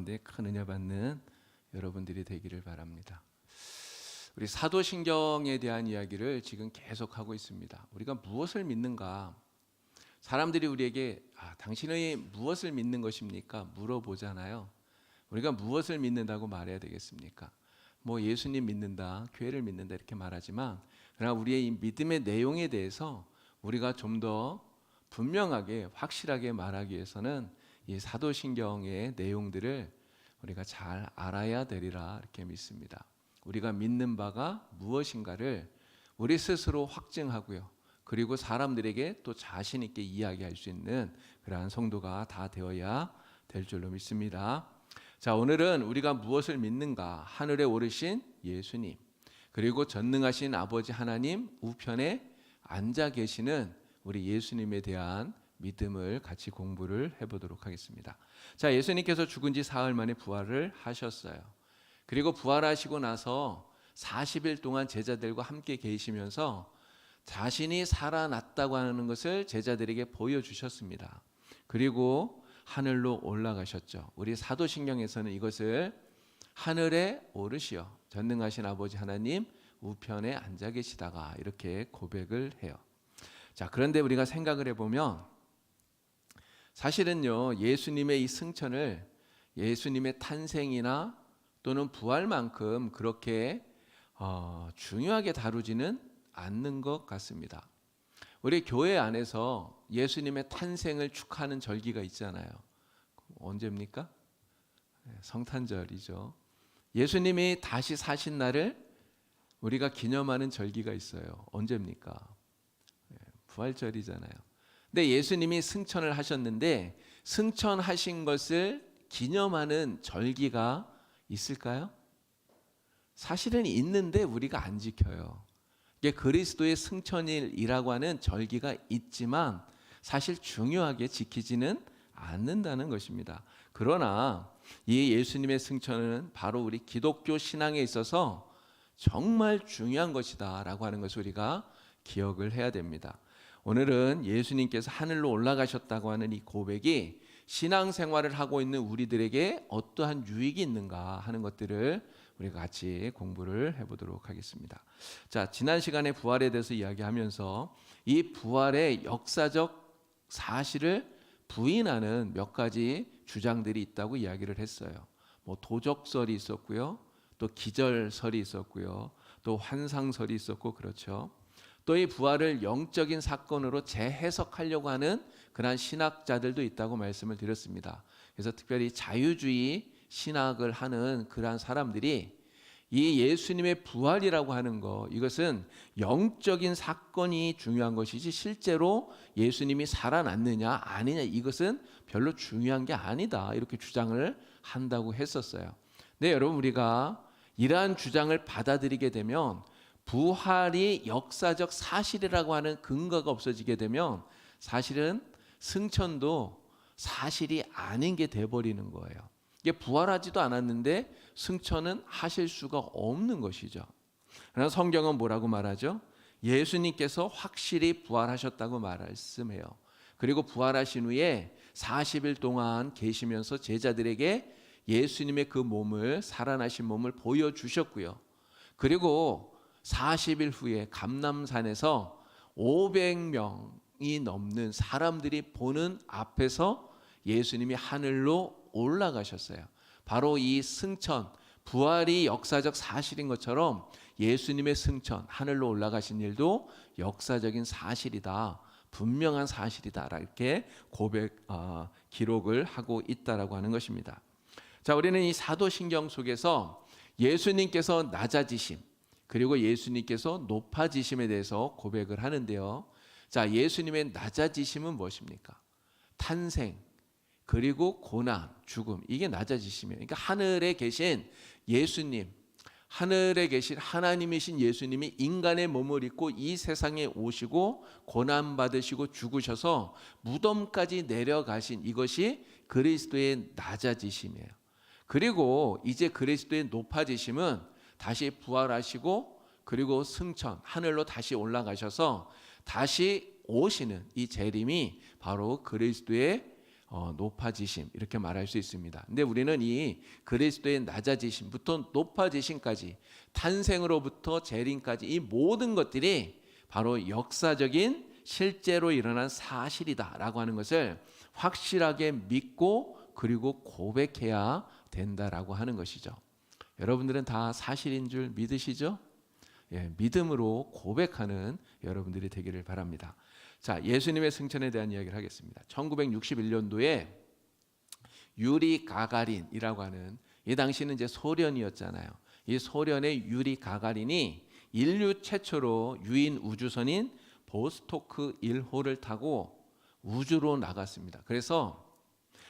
가운데 큰 은혜 받는 여러분들이 되기를 바랍니다. 우리 사도신경에 대한 이야기를 지금 계속하고 있습니다. 우리가 무엇을 믿는가? 사람들이 우리에게 당신의 무엇을 믿는 것입니까? 물어보잖아요. 우리가 무엇을 믿는다고 말해야 되겠습니까? 뭐 예수님 믿는다, 교회를 믿는다 이렇게 말하지만, 그러나 우리의 이 믿음의 내용에 대해서 우리가 좀 더 분명하게 확실하게 말하기 위해서는 이 사도신경의 내용들을 우리가 잘 알아야 되리라 이렇게 믿습니다. 우리가 믿는 바가 무엇인가를 우리 스스로 확증하고요, 그리고 사람들에게 또 자신 있게 이야기할 수 있는 그러한 성도가 다 되어야 될 줄로 믿습니다. 자, 오늘은 우리가 무엇을 믿는가? 하늘에 오르신 예수님, 그리고 전능하신 아버지 하나님 우편에 앉아 계시는 우리 예수님에 대한 믿음을 같이 공부를 해보도록 하겠습니다. 자, 예수님께서 죽은 지 사흘 만에 부활을 하셨어요. 그리고 부활하시고 나서 40일 동안 제자들과 함께 계시면서 자신이 살아났다고 하는 것을 제자들에게 보여주셨습니다. 그리고 하늘로 올라가셨죠. 우리 사도신경에서는 이것을 하늘에 오르시어 전능하신 아버지 하나님 우편에 앉아 계시다가 이렇게 고백을 해요. 자, 그런데 우리가 생각을 해보면 사실은요, 예수님의 이 승천을 예수님의 탄생이나 또는 부활만큼 그렇게 중요하게 다루지는 않는 것 같습니다. 우리 교회 안에서 예수님의 탄생을 축하하는 절기가 있잖아요. 언제입니까? 성탄절이죠. 예수님이 다시 사신 날을 우리가 기념하는 절기가 있어요. 언제입니까? 부활절이잖아요. 근데 예수님이 승천을 하셨는데 승천하신 것을 기념하는 절기가 있을까요? 사실은 있는데 우리가 안 지켜요. 이게 그리스도의 승천일이라고 하는 절기가 있지만 사실 중요하게 지키지는 않는다는 것입니다. 그러나 이 예수님의 승천은 바로 우리 기독교 신앙에 있어서 정말 중요한 것이다 라고 하는 것을 우리가 기억을 해야 됩니다. 오늘은 예수님께서 하늘로 올라가셨다고 하는 이 고백이 신앙생활을 하고 있는 우리들에게 어떠한 유익이 있는가 하는 것들을 우리가 같이 공부를 해보도록 하겠습니다. 자, 지난 시간에 부활에 대해서 이야기하면서 이 부활의 역사적 사실을 부인하는 몇 가지 주장들이 있다고 이야기를 했어요. 뭐 도적설이 있었고요, 또 기절설이 있었고요, 또 환상설이 있었고, 그렇죠. 또 이 부활을 영적인 사건으로 재해석하려고 하는 그러한 신학자들도 있다고 말씀을 드렸습니다. 그래서 특별히 자유주의 신학을 하는 그러한 사람들이 이 예수님의 부활이라고 하는 거, 이것은 영적인 사건이 중요한 것이지 실제로 예수님이 살아났느냐 아니냐 이것은 별로 중요한 게 아니다, 이렇게 주장을 한다고 했었어요. 네, 여러분, 우리가 이러한 주장을 받아들이게 되면 부활이 역사적 사실이라고 하는 근거가 없어지게 되면 사실은 승천도 사실이 아닌 게 돼버리는 거예요. 이게 부활하지도 않았는데 승천은 하실 수가 없는 것이죠. 그러나 성경은 뭐라고 말하죠? 예수님께서 확실히 부활하셨다고 말씀해요. 그리고 부활하신 후에 40일 동안 계시면서 제자들에게 예수님의 그 몸을, 살아나신 몸을 보여주셨고요. 그리고 40일 후에 감람산에서 500명이 넘는 사람들이 보는 앞에서 예수님이 하늘로 올라가셨어요. 바로 이 승천, 부활이 역사적 사실인 것처럼 예수님의 승천, 하늘로 올라가신 일도 역사적인 사실이다, 분명한 사실이다, 이렇게 기록을 하고 있다라고 하는 것입니다. 자, 우리는 이 사도신경 속에서 예수님께서 낮아지심, 그리고 예수님께서 높아지심에 대해서 고백을 하는데요. 자, 예수님의 낮아지심은 무엇입니까? 탄생, 그리고 고난, 죽음, 이게 낮아지심이에요. 그러니까 하늘에 계신 예수님, 하늘에 계신 하나님이신 예수님이 인간의 몸을 입고 이 세상에 오시고 고난 받으시고 죽으셔서 무덤까지 내려가신 이것이 그리스도의 낮아지심이에요. 그리고 이제 그리스도의 높아지심은 다시 부활하시고 그리고 승천, 하늘로 다시 올라가셔서 다시 오시는 이 재림이 바로 그리스도의 높아지심 이렇게 말할 수 있습니다. 근데 우리는 이 그리스도의 낮아지심부터 높아지심까지 탄생으로부터 재림까지 이 모든 것들이 바로 역사적인 실제로 일어난 사실이다라고 하는 것을 확실하게 믿고 그리고 고백해야 된다라고 하는 것이죠. 여러분들은 다 사실인 줄 믿으시죠? 예, 믿음으로 고백하는 여러분들이 되기를 바랍니다. 자, 예수님의 승천에 대한 이야기를 하겠습니다. 1961년도에 유리 가가린이라고 하는, 이 당시는 이제 소련이었잖아요. 이 소련의 유리 가가린이 인류 최초로 유인 우주선인 보스토크 1호를 타고 우주로 나갔습니다. 그래서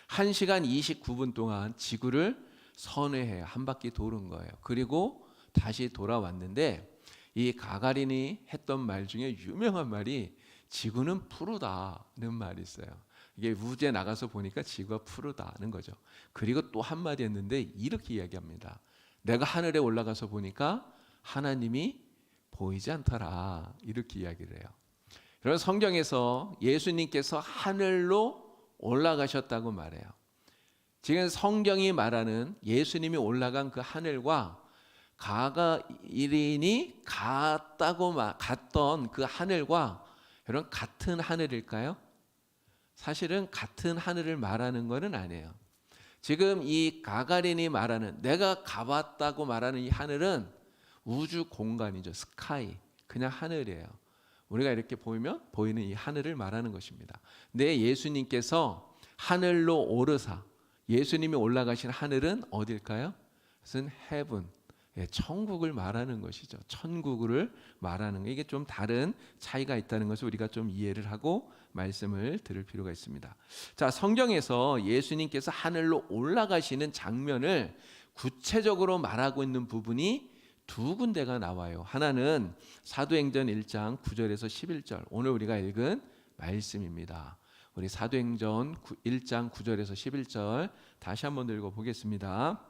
1시간 29분 동안 지구를 선회해 한 바퀴 도는 거예요. 그리고 다시 돌아왔는데 이 가가린이 했던 말 중에 유명한 말이 지구는 푸르다는 말이 있어요. 이게 우주에 나가서 보니까 지구가 푸르다는 거죠. 그리고 또 한마디 했는데 이렇게 이야기합니다. 내가 하늘에 올라가서 보니까 하나님이 보이지 않더라. 이렇게 이야기를 해요. 그래서 성경에서 예수님께서 하늘로 올라가셨다고 말해요. 지금 성경이 말하는 예수님이 올라간 그 하늘과 가가린이 갔던 그 하늘과 여러분 같은 하늘일까요? 사실은 같은 하늘을 말하는 것은 아니에요. 지금 이 가가린이 말하는, 내가 가봤다고 말하는 이 하늘은 우주 공간이죠. 스카이, 그냥 하늘이에요. 우리가 이렇게 보이는 이 하늘을 말하는 것입니다. 근데 예수님께서 하늘로 오르사, 예수님이 올라가신 하늘은 어딜까요? 그것은 heaven, 천국을 말하는 것이죠. 천국을 말하는 거. 이게 좀 다른 차이가 있다는 것을 우리가 좀 이해를 하고 말씀을 들을 필요가 있습니다. 자, 성경에서 예수님께서 하늘로 올라가시는 장면을 구체적으로 말하고 있는 부분이 두 군데가 나와요. 하나는 사도행전 1장 9절에서 11절, 오늘 우리가 읽은 말씀입니다. 우리 사도행전 1장 9절에서 11절 다시 한번 읽어 보겠습니다.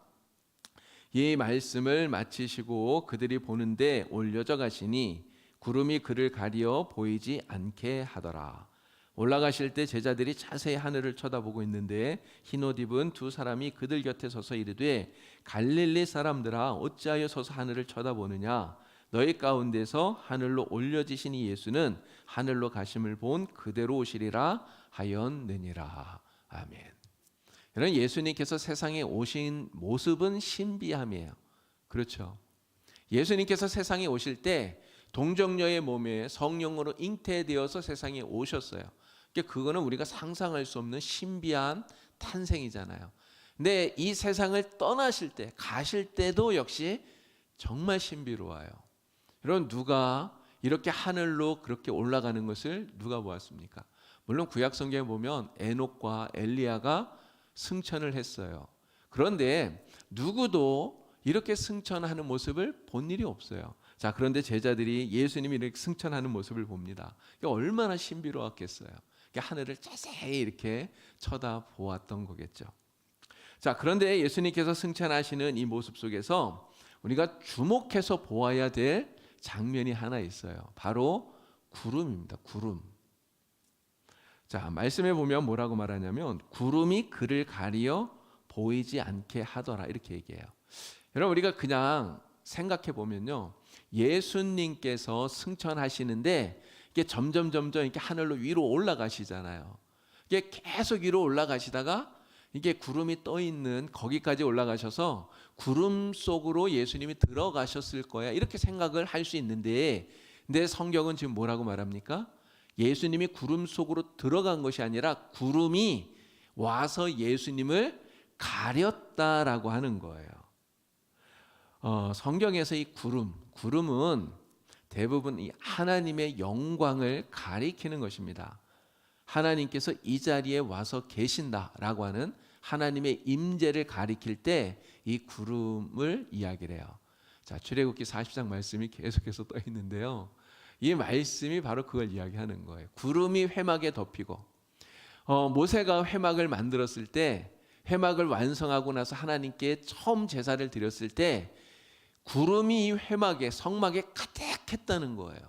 이 말씀을 마치시고 그들이 보는데 올려져 가시니 구름이 그를 가리어 보이지 않게 하더라. 올라가실 때 제자들이 자세히 하늘을 쳐다보고 있는데 흰 옷 입은 두 사람이 그들 곁에 서서 이르되 갈릴리 사람들아 어찌하여 서서 하늘을 쳐다보느냐, 너희 가운데서 하늘로 올려지신 이 예수는 하늘로 가심을 본 그대로 오시리라 하였느니라. 아멘. 여러분, 예수님께서 세상에 오신 모습은 신비함이에요. 그렇죠? 예수님께서 세상에 오실 때 동정녀의 몸에 성령으로 잉태되어서 세상에 오셨어요. 그거는 우리가 상상할 수 없는 신비한 탄생이잖아요. 근데 이 세상을 떠나실 때, 가실 때도 역시 정말 신비로워요. 여러분, 누가 이렇게 하늘로 그렇게 올라가는 것을 누가 보았습니까? 물론 구약 성경에 보면 에녹과 엘리야가 승천을 했어요. 그런데 누구도 이렇게 승천하는 모습을 본 일이 없어요. 자, 그런데 제자들이 예수님이 이렇게 승천하는 모습을 봅니다. 얼마나 신비로웠겠어요. 하늘을 자세히 이렇게 쳐다보았던 거겠죠. 자, 그런데 예수님께서 승천하시는 이 모습 속에서 우리가 주목해서 보아야 될 장면이 하나 있어요. 바로 구름입니다. 구름. 자, 말씀에 보면 뭐라고 말하냐면 구름이 그를 가리어 보이지 않게 하더라, 이렇게 얘기해요. 여러분, 우리가 그냥 생각해 보면요, 예수님께서 승천하시는데 이게 점점 이렇게 하늘로 위로 올라가시잖아요. 이게 계속 위로 올라가시다가 이게 구름이 떠 있는 거기까지 올라가셔서 구름 속으로 예수님이 들어가셨을 거야, 이렇게 생각을 할 수 있는데, 근데 성경은 지금 뭐라고 말합니까? 예수님이 구름 속으로 들어간 것이 아니라 구름이 와서 예수님을 가렸다라고 하는 거예요. 성경에서 이 구름은 대부분 이 하나님의 영광을 가리키는 것입니다. 하나님께서 이 자리에 와서 계신다라고 하는 하나님의 임재를 가리킬 때 이 구름을 이야기를 해요. 자, 출애굽기 40장 말씀이 계속해서 떠 있는데요, 이 말씀이 바로 그걸 이야기하는 거예요. 구름이 회막에 덮이고, 모세가 회막을 만들었을 때, 회막을 완성하고 나서 하나님께 처음 제사를 드렸을 때 구름이 이 회막에, 성막에 가득했다는 거예요.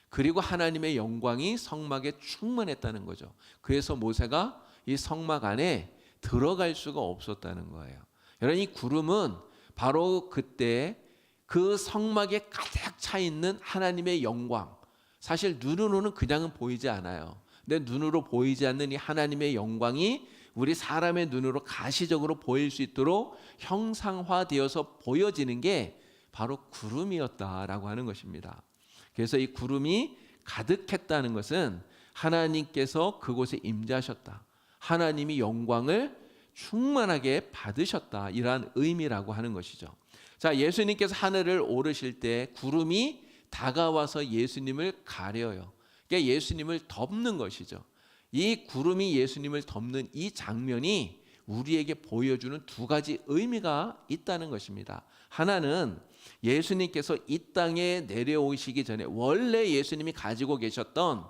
그리고 하나님의 영광이 성막에 충만했다는 거죠. 그래서 모세가 이 성막 안에 들어갈 수가 없었다는 거예요. 여러분, 이 구름은 바로 그때 그 성막에 가득 차 있는 하나님의 영광, 사실 눈으로는 그냥은 보이지 않아요. 근데 눈으로 보이지 않는 이 하나님의 영광이 우리 사람의 눈으로 가시적으로 보일 수 있도록 형상화되어서 보여지는 게 바로 구름이었다라고 하는 것입니다. 그래서 이 구름이 가득했다는 것은 하나님께서 그곳에 임재하셨다, 하나님이 영광을 충만하게 받으셨다, 이러한 의미라고 하는 것이죠. 자, 예수님께서 하늘을 오르실 때 구름이 다가와서 예수님을 가려요. 그러니까 예수님을 덮는 것이죠. 이 구름이 예수님을 덮는 이 장면이 우리에게 보여주는 두 가지 의미가 있다는 것입니다. 하나는 예수님께서 이 땅에 내려오시기 전에 원래 예수님이 가지고 계셨던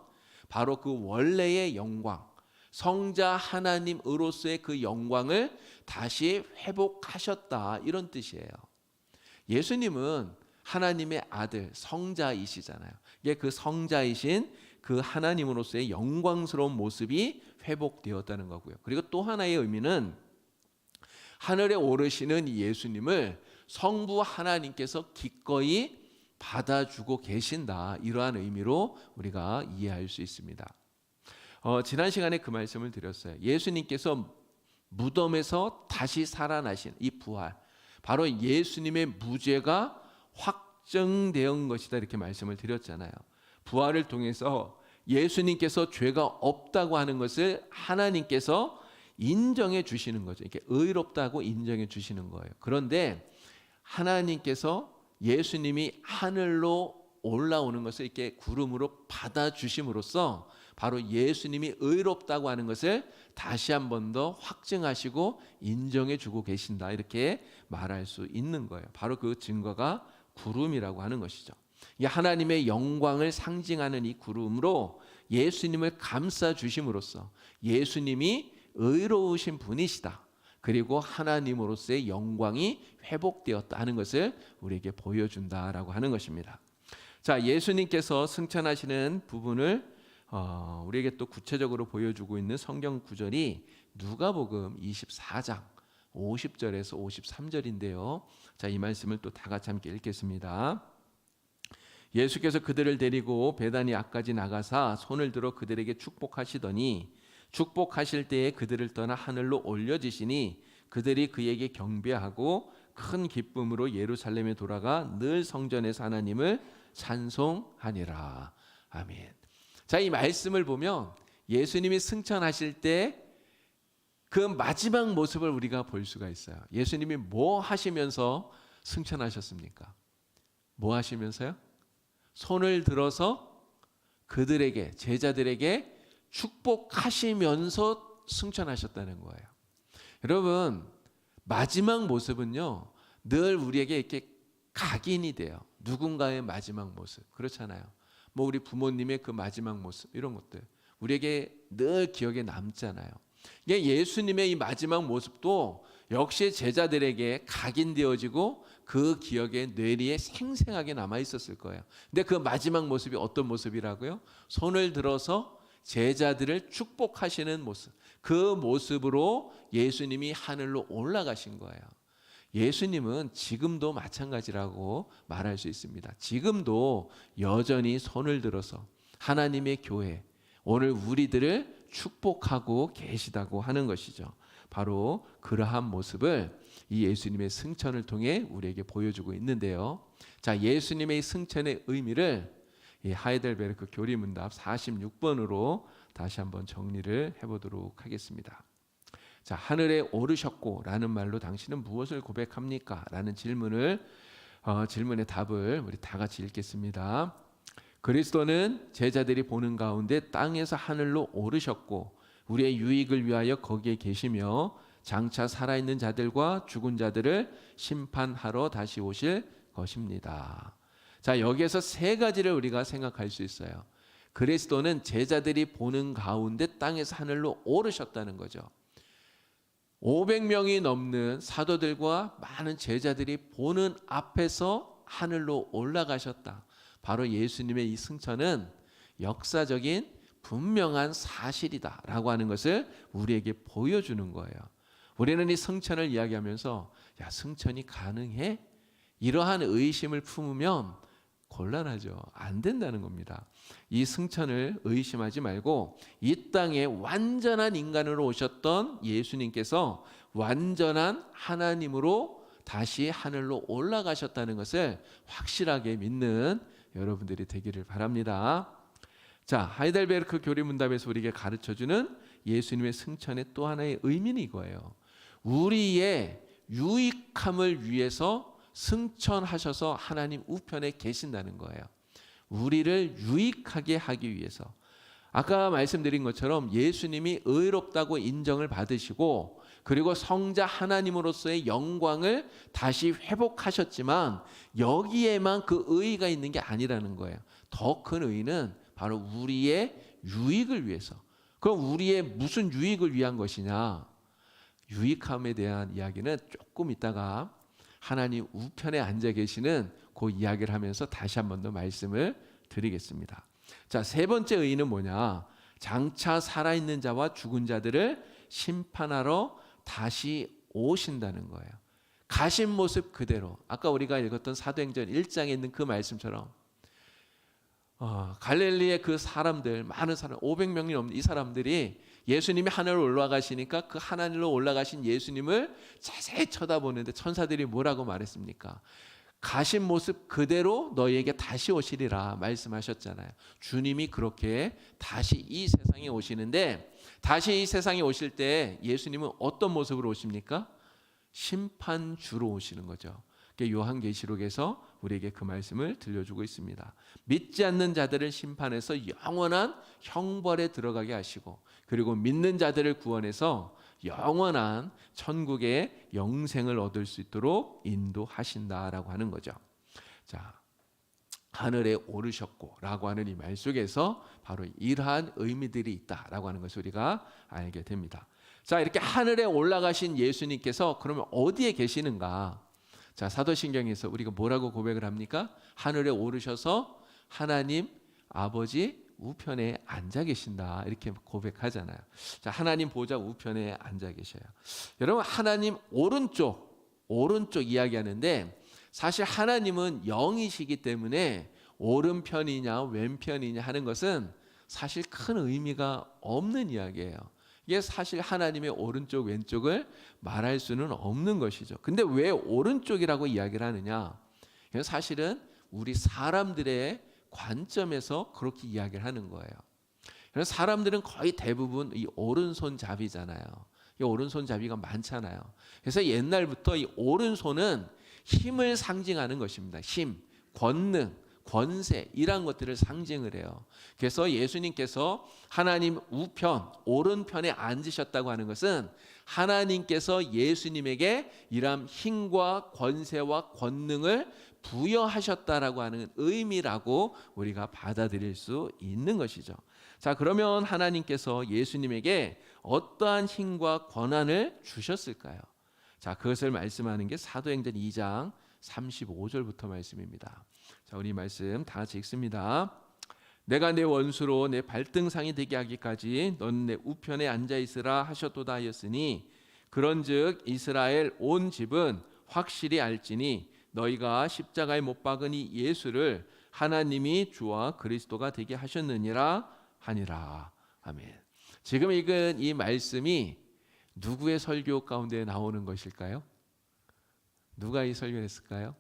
바로 그 원래의 영광, 성자 하나님으로서의 그 영광을 다시 회복하셨다, 이런 뜻이에요. 예수님은 하나님의 아들, 성자이시잖아요. 이게 그 성자이신 그 하나님으로서의 영광스러운 모습이 회복되었다는 거고요. 그리고 또 하나의 의미는 하늘에 오르시는 예수님을 성부 하나님께서 기꺼이 받아주고 계신다, 이러한 의미로 우리가 이해할 수 있습니다. 지난 시간에 그 말씀을 드렸어요. 예수님께서 무덤에서 다시 살아나신 이 부활, 바로 예수님의 무죄가 확정된 것이다, 이렇게 말씀을 드렸잖아요. 부활을 통해서 예수님께서 죄가 없다고 하는 것을 하나님께서 인정해 주시는 거죠. 이렇게 의롭다고 인정해 주시는 거예요. 그런데 하나님께서 예수님이 하늘로 올라오는 것을 이렇게 구름으로 받아 주심으로써 바로 예수님이 의롭다고 하는 것을 다시 한 번 더 확증하시고 인정해 주고 계신다, 이렇게 말할 수 있는 거예요. 바로 그 증거가 구름이라고 하는 것이죠. 이 하나님의 영광을 상징하는 이 구름으로 예수님을 감싸 주심으로써 예수님이 의로우신 분이시다, 그리고 하나님으로서의 영광이 회복되었다는 것을 우리에게 보여준다라고 하는 것입니다. 자, 예수님께서 승천하시는 부분을 우리에게 또 구체적으로 보여주고 있는 성경 구절이 누가복음 24장 50절에서 53절인데요. 자, 이 말씀을 또 다 같이 함께 읽겠습니다. 예수께서 그들을 데리고 베다니 앞까지 나가사 손을 들어 그들에게 축복하시더니 축복하실 때에 그들을 떠나 하늘로 올려지시니 그들이 그에게 경배하고 큰 기쁨으로 예루살렘에 돌아가 늘 성전에서 하나님을 찬송하니라. 아멘. 자, 이 말씀을 보면 예수님이 승천하실 때 그 마지막 모습을 우리가 볼 수가 있어요. 예수님이 뭐 하시면서 승천하셨습니까? 뭐 하시면서요? 손을 들어서 그들에게, 제자들에게 축복하시면서 승천하셨다는 거예요. 여러분, 마지막 모습은요, 늘 우리에게 이렇게 각인이 돼요. 누군가의 마지막 모습, 그렇잖아요. 뭐 우리 부모님의 그 마지막 모습, 이런 것들 우리에게 늘 기억에 남잖아요. 이게 예수님의 이 마지막 모습도 역시 제자들에게 각인되어지고 그 기억에 뇌리에 생생하게 남아 있었을 거예요. 근데 그 마지막 모습이 어떤 모습이라고요? 손을 들어서 제자들을 축복하시는 모습, 그 모습으로 예수님이 하늘로 올라가신 거예요. 예수님은 지금도 마찬가지라고 말할 수 있습니다. 지금도 여전히 손을 들어서 하나님의 교회, 오늘 우리들을 축복하고 계시다고 하는 것이죠. 바로 그러한 모습을 이 예수님의 승천을 통해 우리에게 보여주고 있는데요. 자, 예수님의 승천의 의미를 이 하이델베르크 교리문답 46번으로 다시 한번 정리를 해보도록 하겠습니다. 자, 하늘에 오르셨고 라는 말로 당신은 무엇을 고백합니까? 라는 질문의 답을 우리 다 같이 읽겠습니다. 그리스도는 제자들이 보는 가운데 땅에서 하늘로 오르셨고 우리의 유익을 위하여 거기에 계시며 장차 살아있는 자들과 죽은 자들을 심판하러 다시 오실 것입니다. 자, 여기에서 세 가지를 우리가 생각할 수 있어요. 그리스도는 제자들이 보는 가운데 땅에서 하늘로 오르셨다는 거죠. 500명이 넘는 사도들과 많은 제자들이 보는 앞에서 하늘로 올라가셨다. 바로 예수님의 이 승천은 역사적인 분명한 사실이다라고 하는 것을 우리에게 보여주는 거예요. 우리는 이 승천을 이야기하면서 야, 승천이 가능해? 이러한 의심을 품으면 곤란하죠. 안 된다는 겁니다. 이 승천을 의심하지 말고 이 땅에 완전한 인간으로 오셨던 예수님께서 완전한 하나님으로 다시 하늘로 올라가셨다는 것을 확실하게 믿는 여러분들이 되기를 바랍니다. 자, 하이델베르크 교리문답에서 우리에게 가르쳐주는 예수님의 승천의 또 하나의 의미는 이거예요. 우리의 유익함을 위해서 승천하셔서 하나님 우편에 계신다는 거예요. 우리를 유익하게 하기 위해서. 아까 말씀드린 것처럼 예수님이 의롭다고 인정을 받으시고 그리고 성자 하나님으로서의 영광을 다시 회복하셨지만 여기에만 그 의의가 있는 게 아니라는 거예요. 더 큰 의의는 바로 우리의 유익을 위해서. 그럼 우리의 무슨 유익을 위한 것이냐? 유익함에 대한 이야기는 조금 있다가 하나님 우편에 앉아 계시는 그 이야기를 하면서 다시 한 번 더 말씀을 드리겠습니다. 자, 세 번째 의의는 뭐냐? 장차 살아있는 자와 죽은 자들을 심판하러 다시 오신다는 거예요. 가신 모습 그대로. 아까 우리가 읽었던 사도행전 1장에 있는 그 말씀처럼 갈릴리의 그 사람들, 많은 사람, 500명이 넘는 이 사람들이 예수님이 하늘로 올라가시니까 그 하늘로 올라가신 예수님을 자세히 쳐다보는데 천사들이 뭐라고 말했습니까? 가신 모습 그대로 너희에게 다시 오시리라 말씀하셨잖아요. 주님이 그렇게 다시 이 세상에 오시는데 다시 이 세상에 오실 때 예수님은 어떤 모습으로 오십니까? 심판주로 오시는 거죠. 요한계시록에서 우리에게 그 말씀을 들려주고 있습니다. 믿지 않는 자들을 심판해서 영원한 형벌에 들어가게 하시고 그리고 믿는 자들을 구원해서 영원한 천국의 영생을 얻을 수 있도록 인도하신다라고 하는 거죠. 자, 하늘에 오르셨고라고 하는 이 말 속에서 바로 이러한 의미들이 있다라고 하는 것을 우리가 알게 됩니다. 자, 이렇게 하늘에 올라가신 예수님께서 그러면 어디에 계시는가? 자, 사도신경에서 우리가 뭐라고 고백을 합니까? 하늘에 오르셔서 하나님 아버지 우편에 앉아 계신다 이렇게 고백하잖아요. 자, 하나님 보좌 우편에 앉아 계셔요. 여러분, 하나님 오른쪽 이야기하는데 사실 하나님은 영이시기 때문에 오른편이냐 왼편이냐 하는 것은 사실 큰 의미가 없는 이야기예요. 이게 사실 하나님의 오른쪽 왼쪽을 말할 수는 없는 것이죠. 근데 왜 오른쪽이라고 이야기를 하느냐? 사실은 우리 사람들의 관점에서 그렇게 이야기를 하는 거예요. 그래서 사람들은 거의 대부분 이 오른손잡이잖아요. 이 오른손잡이가 많잖아요. 그래서 옛날부터 이 오른손은 힘을 상징하는 것입니다. 힘, 권능, 권세 이런 것들을 상징을 해요. 그래서 예수님께서 하나님 우편, 오른편에 앉으셨다고 하는 것은 하나님께서 예수님에게 이러한 힘과 권세와 권능을 부여하셨다라고 하는 의미라고 우리가 받아들일 수 있는 것이죠. 자, 그러면 하나님께서 예수님에게 어떠한 힘과 권한을 주셨을까요? 자, 그것을 말씀하는 게 사도행전 2장 35절부터 말씀입니다. 자, 우리 말씀 다 같이 읽습니다. 내가 내 원수로 내 발등상이 되게 하기까지 넌 내 우편에 앉아 있으라 하셨도다 하였으니 그런즉 이스라엘 온 집은 확실히 알지니 너희가 십자가에 못 박은 이 예수를 하나님이 주와 그리스도가 되게 하셨느니라 하니라. 아멘. 지금 읽은 이 말씀이 누구의 설교 가운데 나오는 것일까요? 누가 이 설교를 했을까요?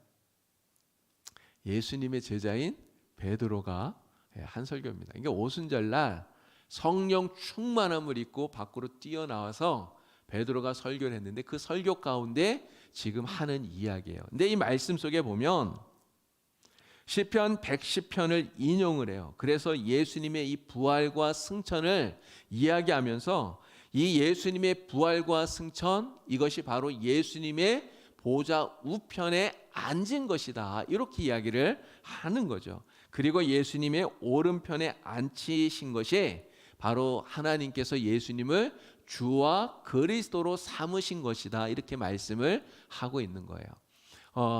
예수님의 제자인 베드로가 한 설교입니다. 이게 오순절날 성령 충만함을 입고 밖으로 뛰어나와서 베드로가 설교를 했는데 그 설교 가운데 지금 하는 이야기예요. 근데 이 말씀 속에 보면 시편 110편을 인용을 해요. 그래서 예수님의 이 부활과 승천을 이야기하면서 이 예수님의 부활과 승천, 이것이 바로 예수님의 보좌 우편에 앉은 것이다 이렇게 이야기를 하는 거죠. 그리고 예수님의 오른편에 앉히신 것이 바로 하나님께서 예수님을 주와 그리스도로 삼으신 것이다 이렇게 말씀을 하고 있는 거예요.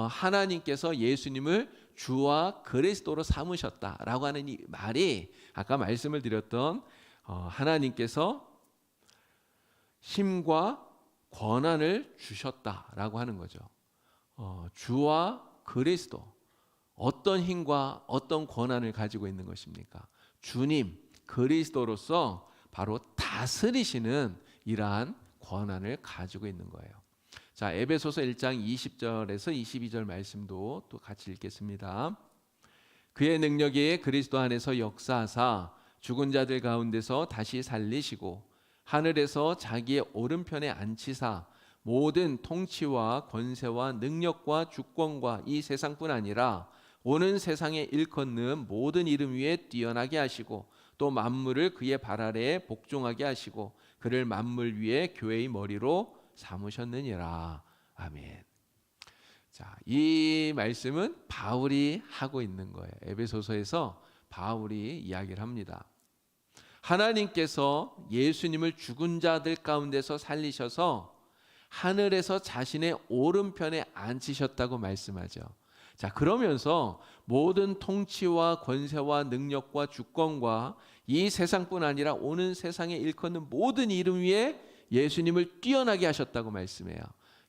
하나님께서 예수님을 주와 그리스도로 삼으셨다라고 하는 이 말이 아까 말씀을 드렸던 하나님께서 힘과 권한을 주셨다라고 하는 거죠. 주와 그리스도, 어떤 힘과 어떤 권한을 가지고 있는 것입니까? 주님 그리스도로서 바로 다스리시는 이러한 권한을 가지고 있는 거예요. 자, 에베소서 1장 20절에서 22절 말씀도 또 같이 읽겠습니다. 그의 능력이 그리스도 안에서 역사하사 죽은 자들 가운데서 다시 살리시고 하늘에서 자기의 오른편에 앉히사 모든 통치와 권세와 능력과 주권과 이 세상뿐 아니라 오는 세상에 일컫는 모든 이름 위에 뛰어나게 하시고 또 만물을 그의 발 아래에 복종하게 하시고 그를 만물 위에 교회의 머리로 삼으셨느니라. 아멘. 자, 이 말씀은 바울이 하고 있는 거예요. 에베소서에서 바울이 이야기를 합니다. 하나님께서 예수님을 죽은 자들 가운데서 살리셔서 하늘에서 자신의 오른편에 앉히셨다고 말씀하죠. 자, 그러면서 모든 통치와 권세와 능력과 주권과 이 세상뿐 아니라 오는 세상에 일컫는 모든 이름 위에 예수님을 뛰어나게 하셨다고 말씀해요.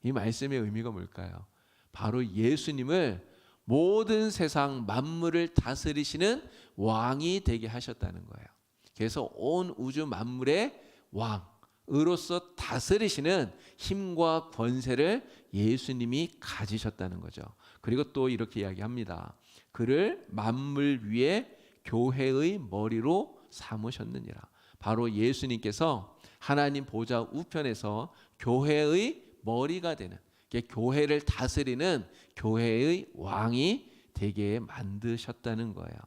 이 말씀의 의미가 뭘까요? 바로 예수님을 모든 세상 만물을 다스리시는 왕이 되게 하셨다는 거예요. 그래서 온 우주 만물의 왕으로서 다스리시는 힘과 권세를 예수님이 가지셨다는 거죠. 그리고 또 이렇게 이야기합니다. 그를 만물 위에 교회의 머리로 삼으셨느니라. 바로 예수님께서 하나님 보좌 우편에서 교회의 머리가 되는, 교회를 다스리는 교회의 왕이 되게 만드셨다는 거예요.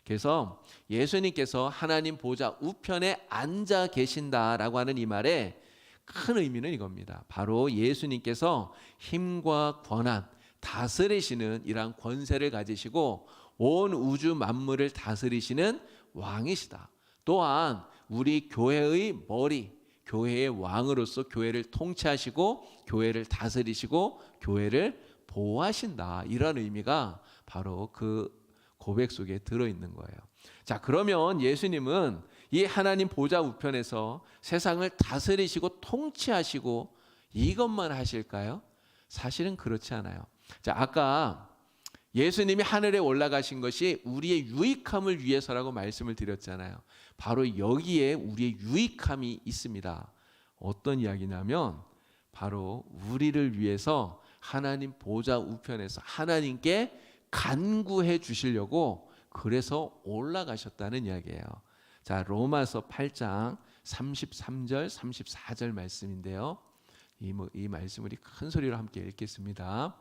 그래서 예수님께서 하나님 보좌 우편에 앉아 계신다라고 하는 이 말의 큰 의미는 이겁니다. 바로 예수님께서 힘과 권한, 다스리시는 이러한 권세를 가지시고 온 우주 만물을 다스리시는 왕이시다. 또한 우리 교회의 머리, 교회의 왕으로서 교회를 통치하시고 교회를 다스리시고 교회를 보호하신다. 이런 의미가 바로 그 고백 속에 들어있는 거예요. 자, 그러면 예수님은 이 하나님 보좌 우편에서 세상을 다스리시고 통치하시고 이것만 하실까요? 사실은 그렇지 않아요. 자, 아까 예수님이 하늘에 올라가신 것이 우리의 유익함을 위해서라고 말씀을 드렸잖아요. 바로 여기에 우리의 유익함이 있습니다. 어떤 이야기냐면 바로 우리를 위해서 하나님 보좌 우편에서 하나님께 간구해 주시려고 그래서 올라가셨다는 이야기예요. 자, 로마서 8장 33절 34절 말씀인데요. 이 말씀 우리 큰 소리로 함께 읽겠습니다.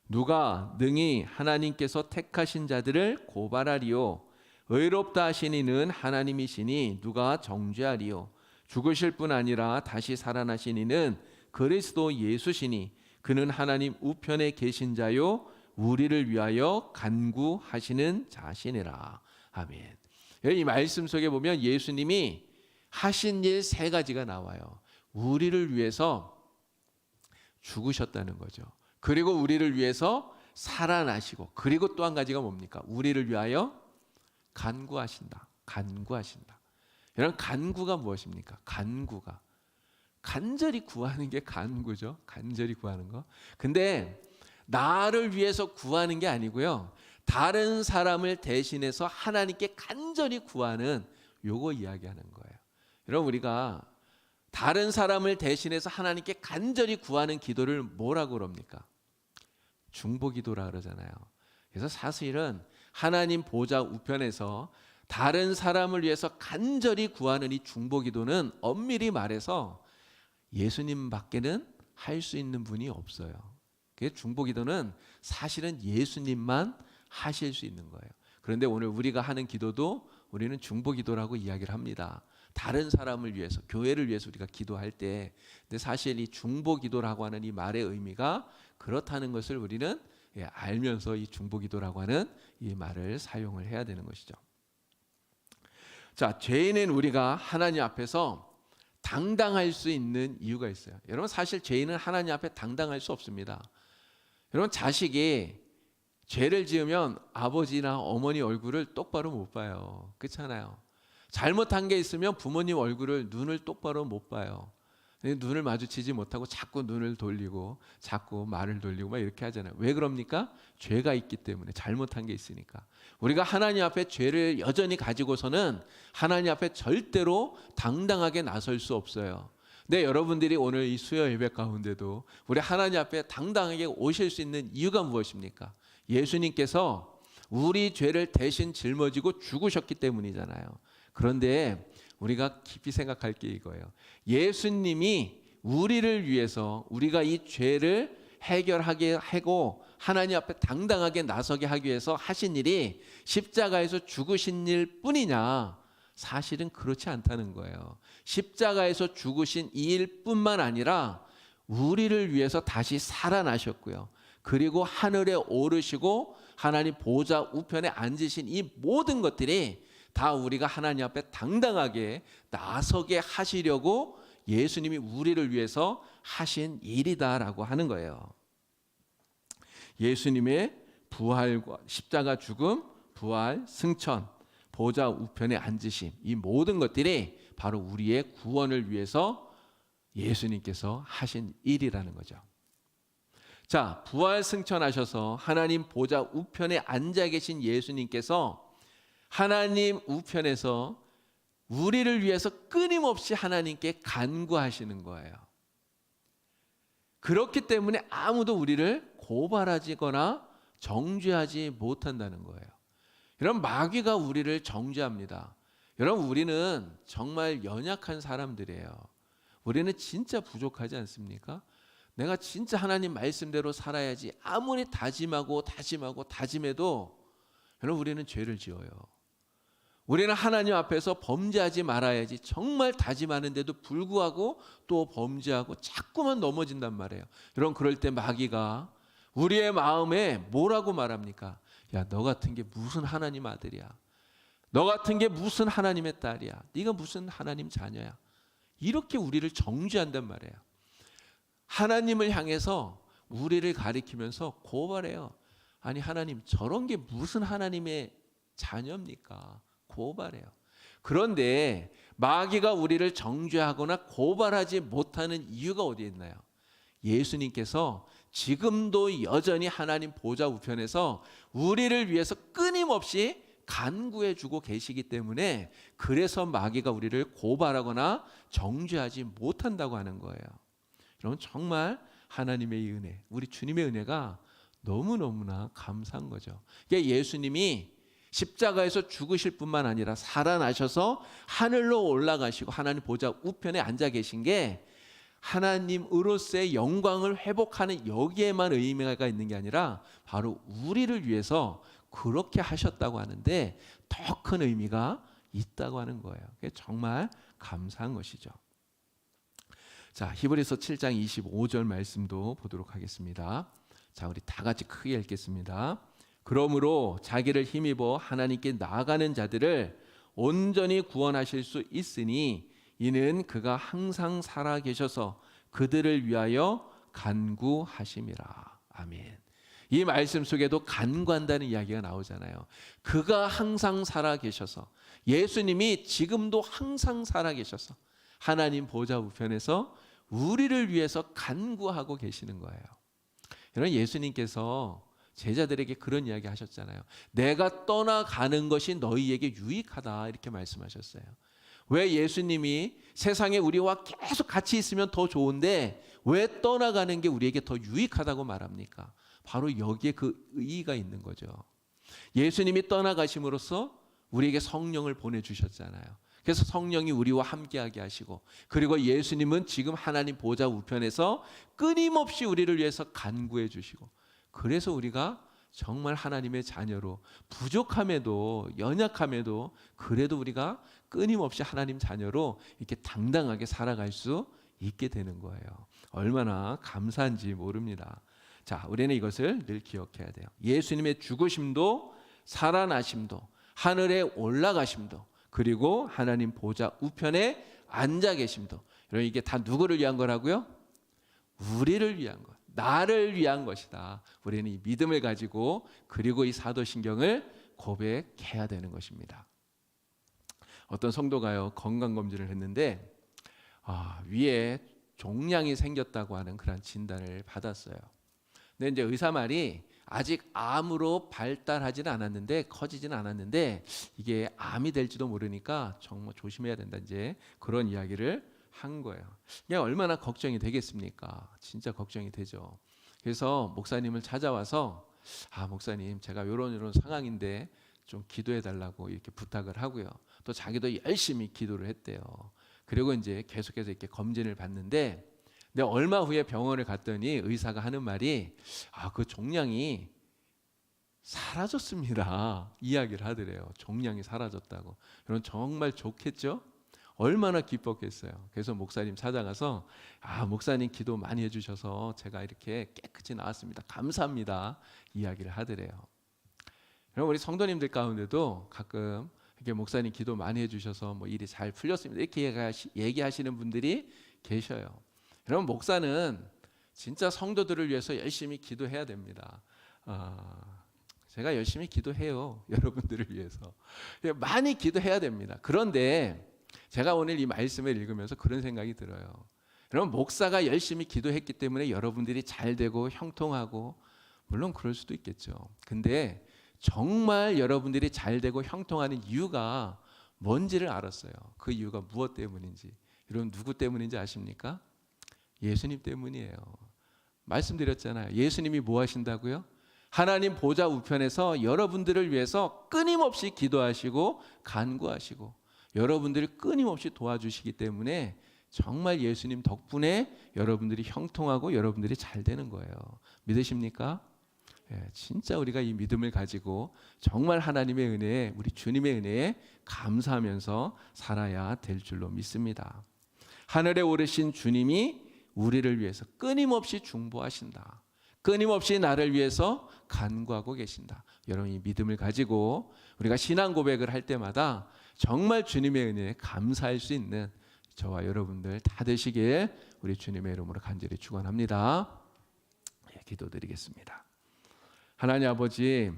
누가 능히 하나님께서 택하신 자들을 고발하리요? 의롭다 하신 이는 하나님이시니 누가 정죄하리요? 죽으실 뿐 아니라 다시 살아나신 이는 그리스도 예수시니 그는 하나님 우편에 계신 자요 우리를 위하여 간구하시는 자시니라. 아멘. 이 말씀 속에 보면 예수님이 하신 일 세 가지가 나와요. 우리를 위해서 죽으셨다는 거죠. 그리고 우리를 위해서 살아나시고, 그리고 또 한 가지가 뭡니까? 우리를 위하여 간구하신다. 간구하신다. 이런 간구가 무엇입니까? 간구가 간절히 구하는 게 간구죠. 간절히 구하는 거. 근데 나를 위해서 구하는 게 아니고요. 다른 사람을 대신해서 하나님께 간절히 구하는 요거 이야기하는 거예요. 여러분, 우리가 다른 사람을 대신해서 하나님께 간절히 구하는 기도를 뭐라고 그럽니까? 중보기도라 그러잖아요. 그래서 사실은 하나님 보좌 우편에서 다른 사람을 위해서 간절히 구하는 이 중보기도는 엄밀히 말해서 예수님밖에는 할 수 있는 분이 없어요. 그 중보기도는 사실은 예수님만 하실 수 있는 거예요. 그런데 오늘 우리가 하는 기도도 우리는 중보기도라고 이야기를 합니다. 다른 사람을 위해서, 교회를 위해서 우리가 기도할 때, 근데 사실 이 중보기도라고 하는 이 말의 의미가 그렇다는 것을 우리는 알면서 이 중보기도라고 하는 이 말을 사용을 해야 되는 것이죠. 자, 죄인은 우리가 하나님 앞에서 당당할 수 있는 이유가 있어요. 여러분, 사실 죄인은 하나님 앞에 당당할 수 없습니다. 여러분, 자식이 죄를 지으면 아버지나 어머니 얼굴을 똑바로 못 봐요. 그렇잖아요. 잘못한 게 있으면 부모님 얼굴을 눈을 똑바로 못 봐요. 눈을 마주치지 못하고 자꾸 눈을 돌리고 자꾸 말을 돌리고 막 이렇게 하잖아요. 왜 그럽니까? 죄가 있기 때문에, 잘못한 게 있으니까. 우리가 하나님 앞에 죄를 여전히 가지고서는 하나님 앞에 절대로 당당하게 나설 수 없어요. 근데 여러분들이 오늘 이 수요 예배 가운데도 우리 하나님 앞에 당당하게 오실 수 있는 이유가 무엇입니까? 예수님께서 우리 죄를 대신 짊어지고 죽으셨기 때문이잖아요. 그런데 우리가 깊이 생각할 게 이거예요. 예수님이 우리를 위해서, 우리가 이 죄를 해결하게 하고 하나님 앞에 당당하게 나서게 하기 위해서 하신 일이 십자가에서 죽으신 일 뿐이냐? 사실은 그렇지 않다는 거예요. 십자가에서 죽으신 이 일뿐만 아니라 우리를 위해서 다시 살아나셨고요. 그리고 하늘에 오르시고 하나님 보좌 우편에 앉으신 이 모든 것들이 다 우리가 하나님 앞에 당당하게 나서게 하시려고 예수님이 우리를 위해서 하신 일이다라고 하는 거예요. 예수님의 부활과 십자가 죽음, 부활, 승천, 보좌 우편에 앉으심, 이 모든 것들이 바로 우리의 구원을 위해서 예수님께서 하신 일이라는 거죠. 자, 부활 승천하셔서 하나님 보좌 우편에 앉아 계신 예수님께서 하나님 우편에서 우리를 위해서 끊임없이 하나님께 간구하시는 거예요. 그렇기 때문에 아무도 우리를 고발하거나 정죄하지 못한다는 거예요. 여러분, 마귀가 우리를 정죄합니다. 여러분, 우리는 정말 연약한 사람들이에요. 우리는 진짜 부족하지 않습니까? 내가 진짜 하나님 말씀대로 살아야지 아무리 다짐하고 다짐해도 여러분, 우리는 죄를 지어요. 우리는 하나님 앞에서 범죄하지 말아야지 정말 다짐하는데도 불구하고 또 범죄하고 자꾸만 넘어진단 말이에요. 여러분, 그럴 때 마귀가 우리의 마음에 뭐라고 말합니까? 야, 너 같은 게 무슨 하나님 아들이야? 너 같은 게 무슨 하나님의 딸이야? 네가 무슨 하나님 자녀야? 이렇게 우리를 정죄한단 말이에요. 하나님을 향해서 우리를 가리키면서 고발해요. 아니, 하나님, 저런 게 무슨 하나님의 자녀입니까? 고발해요. 그런데 마귀가 우리를 정죄하거나 고발하지 못하는 이유가 어디에 있나요? 예수님께서 지금도 여전히 하나님 보좌 우편에서 우리를 위해서 끊임없이 간구해 주고 계시기 때문에, 그래서 마귀가 우리를 고발하거나 정죄하지 못한다고 하는 거예요. 여러분, 정말 하나님의 은혜, 우리 주님의 은혜가 너무너무나 감사한 거죠. 예수님이 십자가에서 죽으실 뿐만 아니라 살아나셔서 하늘로 올라가시고 하나님 보좌 우편에 앉아 계신 게 하나님으로서의 영광을 회복하는 여기에만 의미가 있는 게 아니라 바로 우리를 위해서 그렇게 하셨다고 하는데 더 큰 의미가 있다고 하는 거예요. 그게 정말 감사한 것이죠. 자, 히브리서 7장 25절 말씀도 보도록 하겠습니다. 자, 우리 다 같이 크게 읽겠습니다. 그러므로 자기를 힘입어 하나님께 나아가는 자들을 온전히 구원하실 수 있으니 이는 그가 항상 살아 계셔서 그들을 위하여 간구하심이라. 아멘. 이 말씀 속에도 간구한다는 이야기가 나오잖아요. 그가 항상 살아 계셔서, 예수님이 지금도 항상 살아 계셔서 하나님 보좌 우편에서 우리를 위해서 간구하고 계시는 거예요. 여러분, 예수님께서 제자들에게 그런 이야기 하셨잖아요. 내가 떠나가는 것이 너희에게 유익하다, 이렇게 말씀하셨어요. 왜 예수님이 세상에 우리와 계속 같이 있으면 더 좋은데 왜 떠나가는 게 우리에게 더 유익하다고 말합니까? 바로 여기에 그 의의가 있는 거죠. 예수님이 떠나가심으로써 우리에게 성령을 보내주셨잖아요. 그래서 성령이 우리와 함께하게 하시고, 그리고 예수님은 지금 하나님 보좌 우편에서 끊임없이 우리를 위해서 간구해 주시고, 그래서 우리가 정말 하나님의 자녀로 부족함에도 연약함에도 그래도 우리가 끊임없이 하나님 자녀로 이렇게 당당하게 살아갈 수 있게 되는 거예요. 얼마나 감사한지 모릅니다. 자, 우리는 이것을 늘 기억해야 돼요. 예수님의 죽으심도 살아나심도 하늘에 올라가심도 그리고 하나님 보좌 우편에 앉아 계심도, 여러분, 이게 다 누구를 위한 거라고요? 우리를 위한 것. 나를 위한 것이다. 우리는 이 믿음을 가지고 그리고 이 사도신경을 고백해야 되는 것입니다. 어떤 성도가요, 건강검진을 했는데 위에 종양이 생겼다고 하는 그런 진단을 받았어요. 근데 이제 의사 말이 아직 암으로 발달하지는 않았는데, 커지지는 않았는데 이게 암이 될지도 모르니까 정말 조심해야 된다, 이제 그런 이야기를 한 거예요. 그냥 얼마나 걱정이 되겠습니까? 진짜 걱정이 되죠. 그래서 목사님을 찾아와서 목사님, 제가 이런 상황인데 좀 기도해 달라고 이렇게 부탁을 하고요. 또 자기도 열심히 기도를 했대요. 그리고 이제 계속해서 이렇게 검진을 받는데, 근데 얼마 후에 병원을 갔더니 의사가 하는 말이 그 종양이 사라졌습니다. 이야기를 하더래요. 종양이 사라졌다고. 여러분 정말 좋겠죠? 얼마나 기뻤겠어요. 그래서 목사님 찾아가서 목사님 기도 많이 해주셔서 제가 이렇게 깨끗이 나왔습니다. 감사합니다. 이야기를 하더래요. 여러분, 우리 성도님들 가운데도 가끔 이렇게 목사님 기도 많이 해주셔서 뭐 일이 잘 풀렸습니다, 이렇게 얘기하시는 분들이 계셔요. 여러분, 목사는 진짜 성도들을 위해서 열심히 기도해야 됩니다. 제가 열심히 기도해요. 여러분들을 위해서 많이 기도해야 됩니다. 그런데 제가 오늘 이 말씀을 읽으면서 그런 생각이 들어요. 여러분, 목사가 열심히 기도했기 때문에 여러분들이 잘 되고 형통하고, 물론 그럴 수도 있겠죠. 근데 정말 여러분들이 잘 되고 형통하는 이유가 뭔지를 알았어요. 그 이유가 무엇 때문인지. 여러분, 누구 때문인지 아십니까? 예수님 때문이에요. 말씀드렸잖아요. 예수님이 뭐 하신다고요? 하나님 보좌 우편에서 여러분들을 위해서 끊임없이 기도하시고 간구하시고 여러분들을 끊임없이 도와주시기 때문에 정말 예수님 덕분에 여러분들이 형통하고 여러분들이 잘 되는 거예요. 믿으십니까? 진짜 우리가 이 믿음을 가지고 정말 하나님의 은혜에, 우리 주님의 은혜에 감사하면서 살아야 될 줄로 믿습니다. 하늘에 오르신 주님이 우리를 위해서 끊임없이 중보하신다. 끊임없이 나를 위해서 간구하고 계신다. 여러분, 이 믿음을 가지고 우리가 신앙 고백을 할 때마다 정말 주님의 은혜에 감사할 수 있는 저와 여러분들 다 되시길 우리 주님의 이름으로 간절히 축원합니다. 기도드리겠습니다. 하나님 아버지,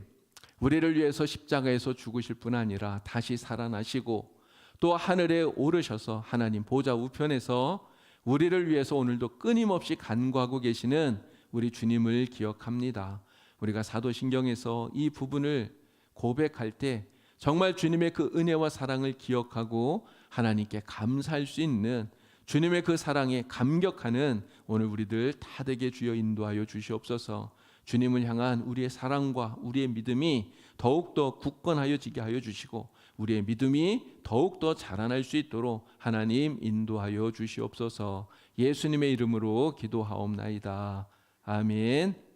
우리를 위해서 십자가에서 죽으실 뿐 아니라 다시 살아나시고 또 하늘에 오르셔서 하나님 보좌 우편에서 우리를 위해서 오늘도 끊임없이 간구하고 계시는 우리 주님을 기억합니다. 우리가 사도신경에서 이 부분을 고백할 때 정말 주님의 그 은혜와 사랑을 기억하고 하나님께 감사할 수 있는, 주님의 그 사랑에 감격하는 오늘 우리들 다 되게 주여 인도하여 주시옵소서. 주님을 향한 우리의 사랑과 우리의 믿음이 더욱더 굳건하여 지게 하여 주시고 우리의 믿음이 더욱더 자라날 수 있도록 하나님 인도하여 주시옵소서. 예수님의 이름으로 기도하옵나이다. 아멘.